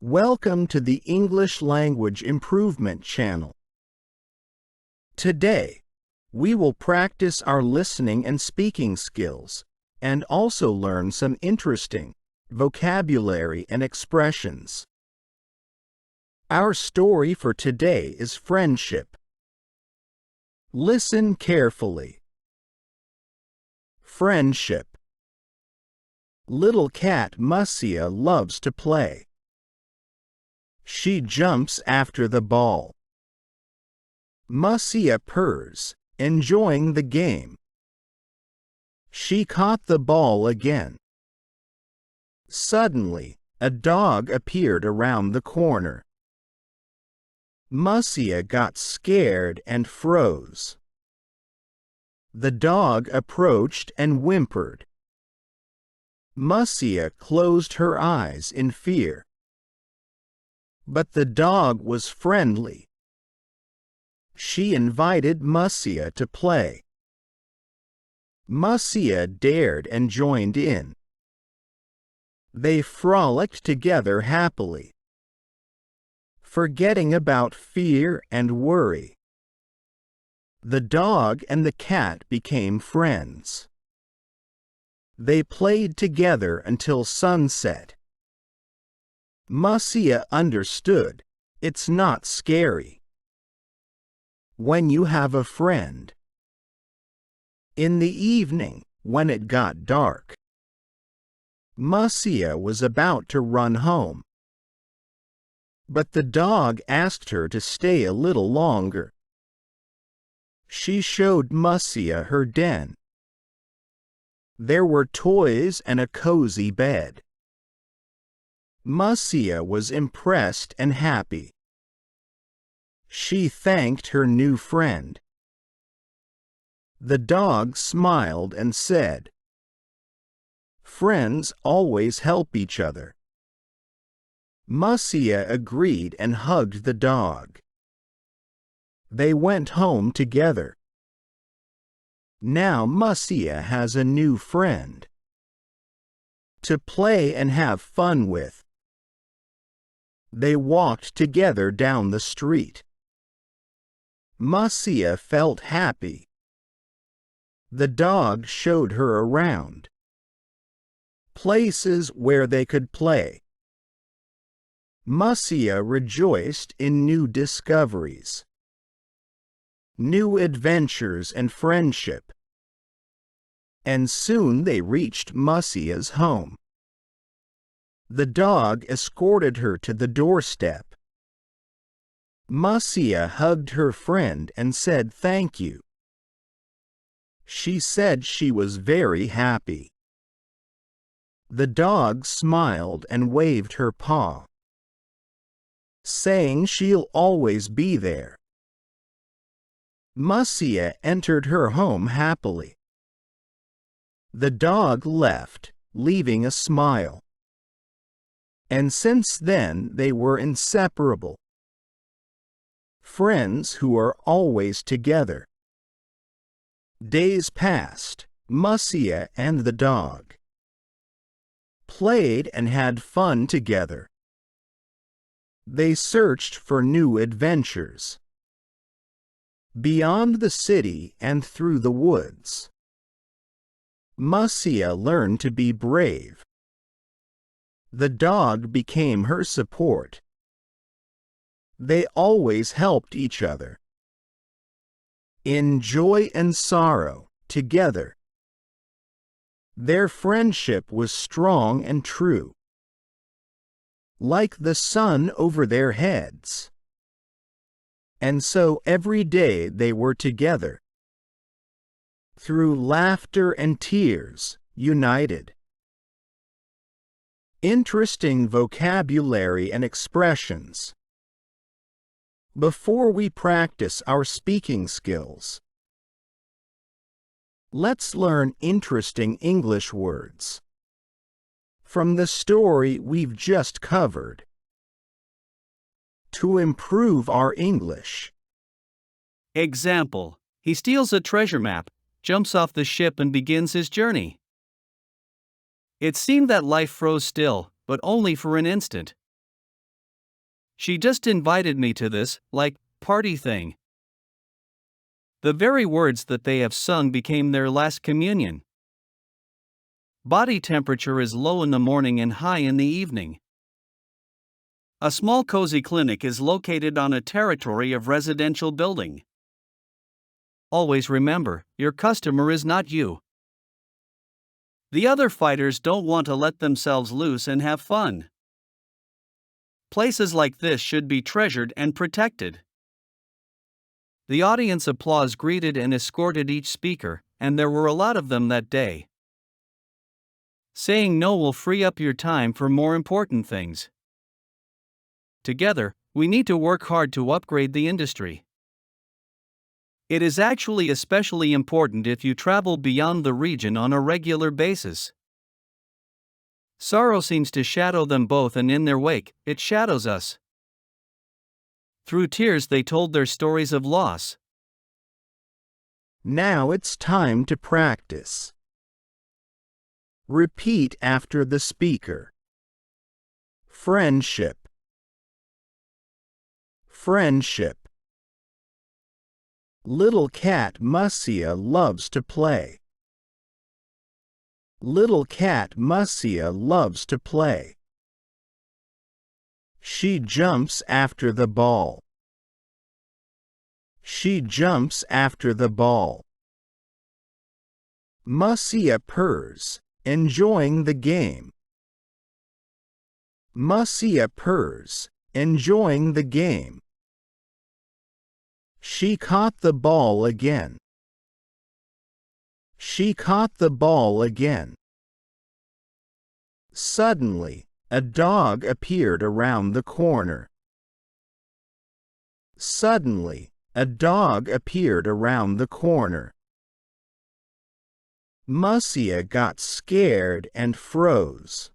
Welcome to the English Language Improvement channel. Today, we will practice our listening and speaking skills and also learn some interesting vocabulary and expressions. Our story for today is friendship. Listen carefully. Friendship. Little cat Musya loves to play. She jumps after the ball. Musya purrs, enjoying the game. She caught the ball again. Suddenly, a dog appeared around the corner. Musya got scared and froze. The dog approached and whimpered. Musya closed her eyes in fear. But the dog was friendly. She invited Musya to play. Musya dared and joined in. They frolicked together happily, forgetting about fear and worry. The dog and the cat became friends. They played together until sunset. Musya understood, it's not scary when you have a friend. In the evening, when it got dark, Musya was about to run home. But the dog asked her to stay a little longer. She showed Musya her den. There were toys and a cozy bed. Musya was impressed and happy. She thanked her new friend. The dog smiled and said, "Friends always help each other." Musya agreed and hugged the dog. They went home together. Now Musya has a new friend to play and have fun with. They walked together down the street. Musya felt happy. The dog showed her around places where they could play. Musya rejoiced in new discoveries, new adventures and friendship. And soon they reached Musya's home. The dog escorted her to the doorstep. Musya hugged her friend and said thank you. She said she was very happy. The dog smiled and waved her paw, saying she'll always be there. Musya entered her home happily. The dog left, leaving a smile. And since then they were inseparable. Friends who are always together. Days passed. Musya and the dog played and had fun together. They searched for new adventures beyond the city and through the woods. Musya learned to be brave. The dog became her support. They always helped each other in joy and sorrow together. Their friendship was strong and true, like the sun over their heads. And so every day they were together, through laughter and tears, united. Interesting vocabulary and expressions. Before we practice our speaking skills, let's learn interesting English words from the story we've just covered. To improve our English. Example: he steals a treasure map, jumps off the ship and begins his journey. It seemed that life froze still, but only for an instant. She just invited me to this, like, party thing. The very words that they have sung became their last communion. Body temperature is low in the morning and high in the evening. A small cozy clinic is located on a territory of residential building. Always remember, your customer is not you. The other fighters don't want to let themselves loose and have fun. Places like this should be treasured and protected. The audience applause greeted and escorted each speaker, and there were a lot of them that day. Saying no will free up your time for more important things. Together, we need to work hard to upgrade the industry. It is actually especially important if you travel beyond the region on a regular basis. Sorrow seems to shadow them both, and in their wake, it shadows us. Through tears, they told their stories of loss. Now it's time to practice. Repeat after the speaker. Friendship. Friendship. Little cat Musya loves to play. Little cat Musya loves to play. She jumps after the ball. She jumps after the ball. Musya purrs, enjoying the game. Musya purrs, enjoying the game. She caught the ball again. She caught the ball again. Suddenly, a dog appeared around the corner. Suddenly, a dog appeared around the corner. Musya got scared and froze.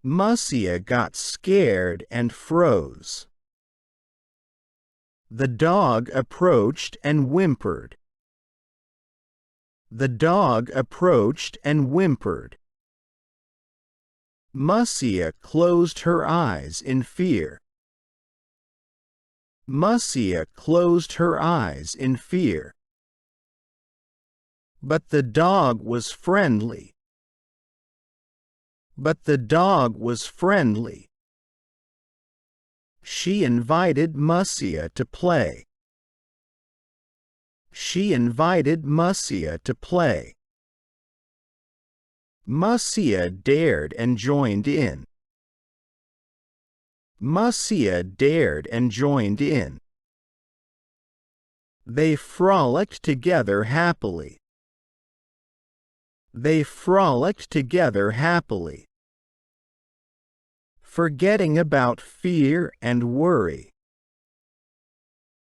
Musya got scared and froze. The dog approached and whimpered. The dog approached and whimpered. Musya closed her eyes in fear. Musya closed her eyes in fear. But the dog was friendly. But the dog was friendly. She invited Musya to play. She invited Musya to play. Musya dared and joined in. Musya dared and joined in. They frolicked together happily. They frolicked together happily. Forgetting about fear and worry.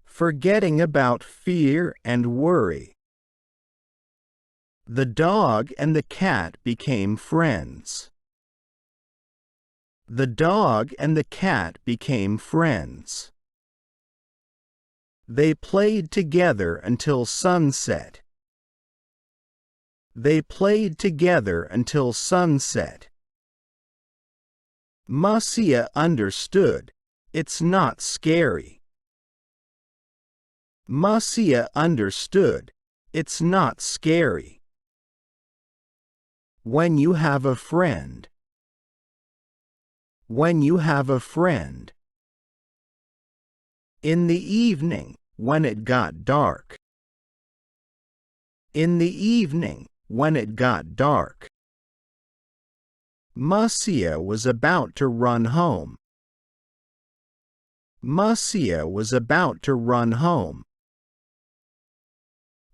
Forgetting about fear and worry. The dog and the cat became friends. The dog and the cat became friends. They played together until sunset. They played together until sunset. Musya understood. It's not scary. Musya understood. It's not scary. When you have a friend. When you have a friend. In the evening, when it got dark. In the evening, when it got dark. Musya was about to run home. Musya was about to run home.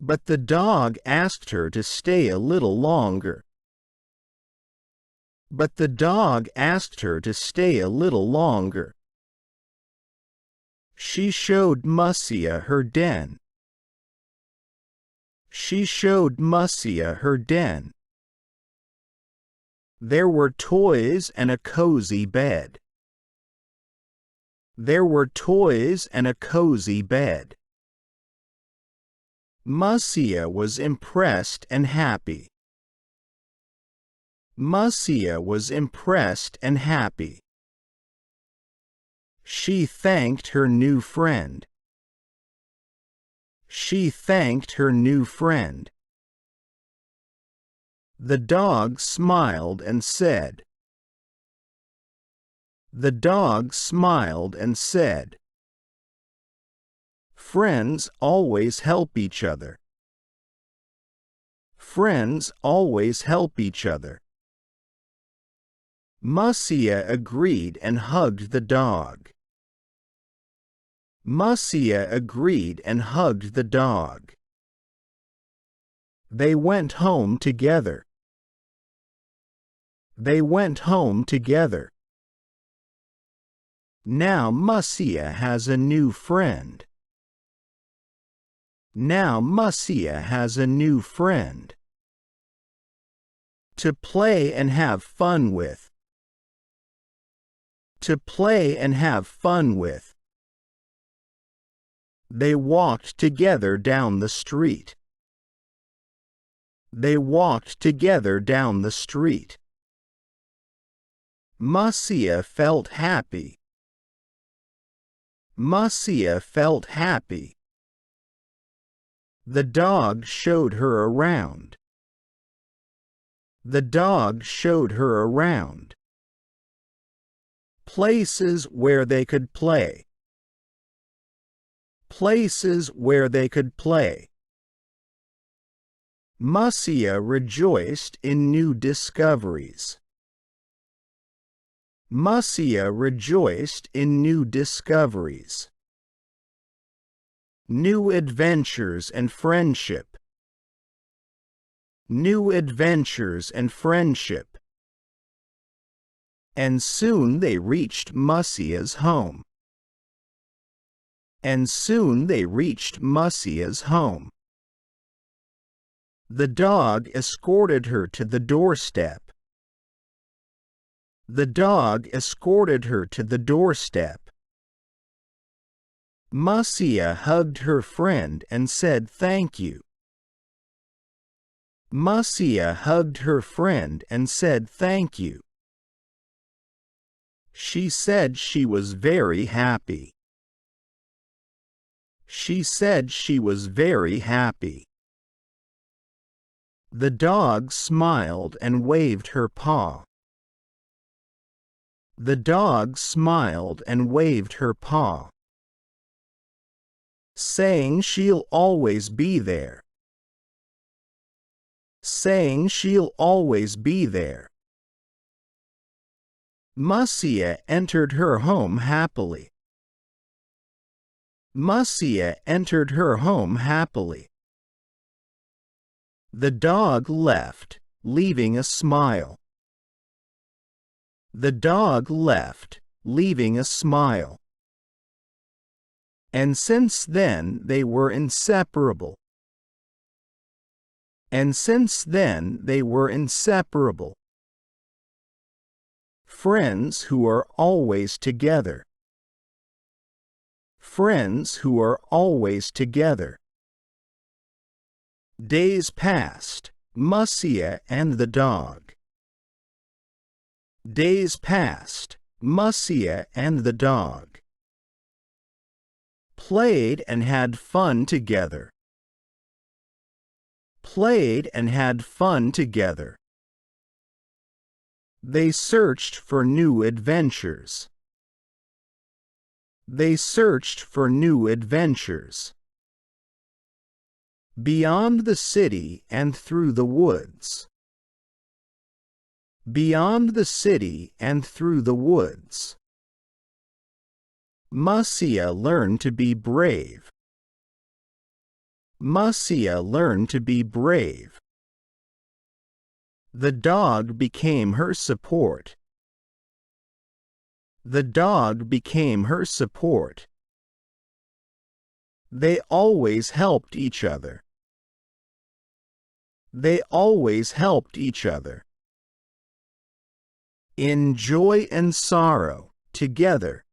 But the dog asked her to stay a little longer. But the dog asked her to stay a little longer. She showed Musya her den. She showed Musya her den. There were toys and a cozy bed. There were toys and a cozy bed. Musya was impressed and happy. Musya was impressed and happy. She thanked her new friend. She thanked her new friend. The dog smiled and said. The dog smiled and said, "Friends always help each other. Friends always help each other." Musya agreed and hugged the dog. Musya agreed and hugged the dog. They went home together. They went home together. Now Musya has a new friend. Now Musya has a new friend to play and have fun with. To play and have fun with. They walked together down the street. They walked together down the street. Musya felt happy. Musya felt happy. The dog showed her around. The dog showed her around. Places where they could play. Places where they could play. Musya rejoiced in new discoveries. Musya rejoiced in new discoveries. New adventures and friendship. New adventures and friendship. And soon they reached Musya's home. And soon they reached Musya's home. The dog escorted her to the doorstep. The dog escorted her to the doorstep. Musya hugged her friend and said thank you. Musya hugged her friend and said thank you. She said she was very happy. She said she was very happy. The dog smiled and waved her paw. The dog smiled and waved her paw, saying she'll always be there. Saying she'll always be there. Musya entered her home happily. Musya entered her home happily. The dog left, leaving a smile. The dog left, leaving a smile. And since then they were inseparable. And since then they were inseparable. Friends who are always together. Friends who are always together. Days passed, Musya and the dog. Days passed, Musya and the dog played and had fun together. Played and had fun together. They searched for new adventures. They searched for new adventures. Beyond the city and through the woods. Beyond the city and through the woods. Musya learned to be brave. Musya learned to be brave. The dog became her support. The dog became her support. They always helped each other. They always helped each other. In joy and sorrow, together.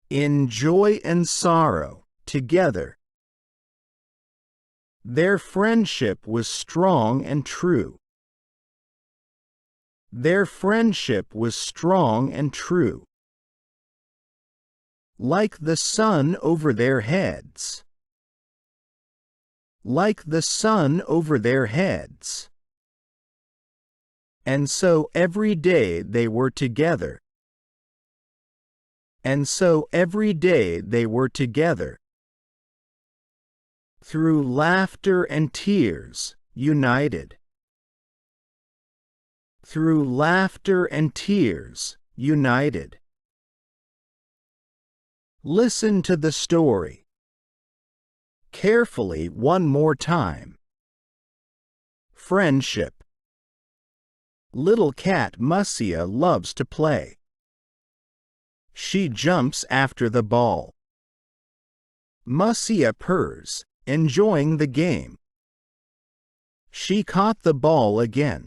In joy and sorrow, together. Their friendship was strong and true. Their friendship was strong and true. like the sun over their heads, like the sun over their heads. And so every day they were together. And so every day they were together. Through laughter and tears, united. Through laughter and tears, united. Listen to the story carefully one more time. Friendship. Little cat Musya loves to play. She jumps after the ball. Musya purrs, enjoying the game. She caught the ball again.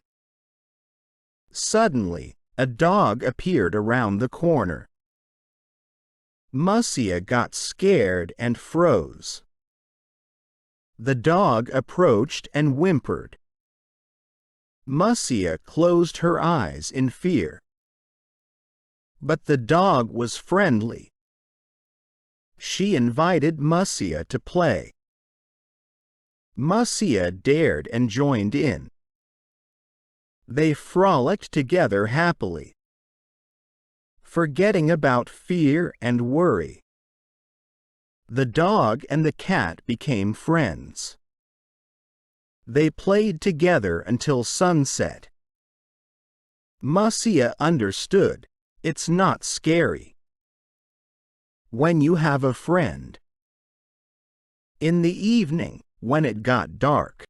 Suddenly, a dog appeared around the corner. Musya got scared and froze. The dog approached and whimpered. Musya closed her eyes in fear. But the dog was friendly. She invited Musya to play. Musya dared and joined in. They frolicked together happily, forgetting about fear and worry. The dog and the cat became friends. They played together until sunset. Musya understood, it's not scary when you have a friend. In the evening, when it got dark,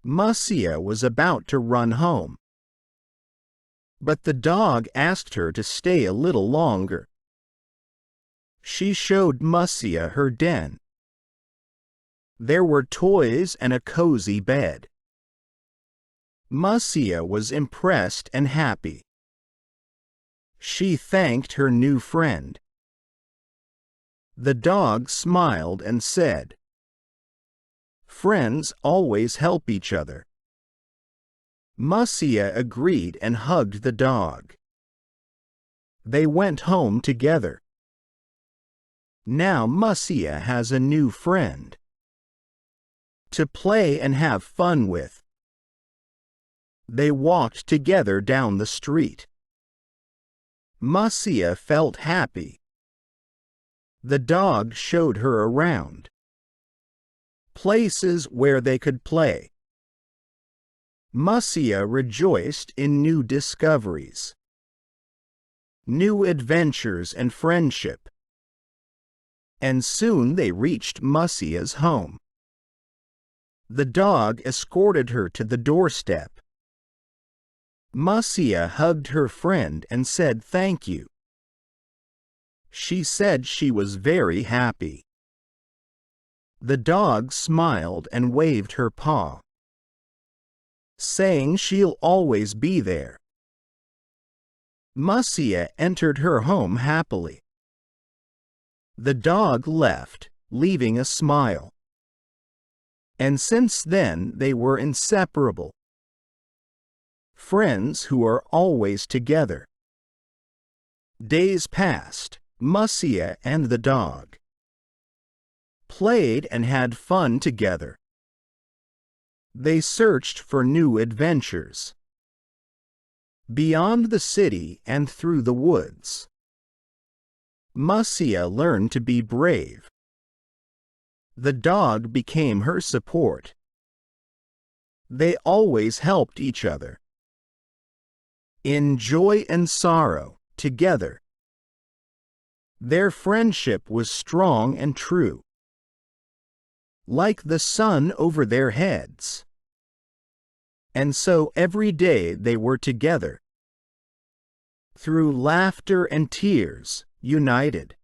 Musya was about to run home. But the dog asked her to stay a little longer. She showed Musya her den. There were toys and a cozy bed. Musya was impressed and happy. She thanked her new friend. The dog smiled and said, "Friends always help each other." Musya agreed and hugged the dog. They went home together. Now Musya has a new friend to play and have fun with. They walked together down the street. Musya felt happy. The dog showed her around places where they could play. Musya rejoiced in new discoveries, new adventures and friendship. And soon they reached Musya's home. The dog escorted her to the doorstep. Musya hugged her friend and said thank you. She said she was very happy. The dog smiled and waved her paw, saying she'll always be there. Musya entered her home happily. The dog left, leaving a smile. And since then they were inseparable. Friends who are always together. Days passed. Musya and the dog played and had fun together. They searched for new adventures beyond the city and through the woods. Musya learned to be brave. The dog became her support. They always helped each other. In joy and sorrow, together. Their friendship was strong and true, like the sun over their heads. And so every day they were together. Through laughter and tears, united.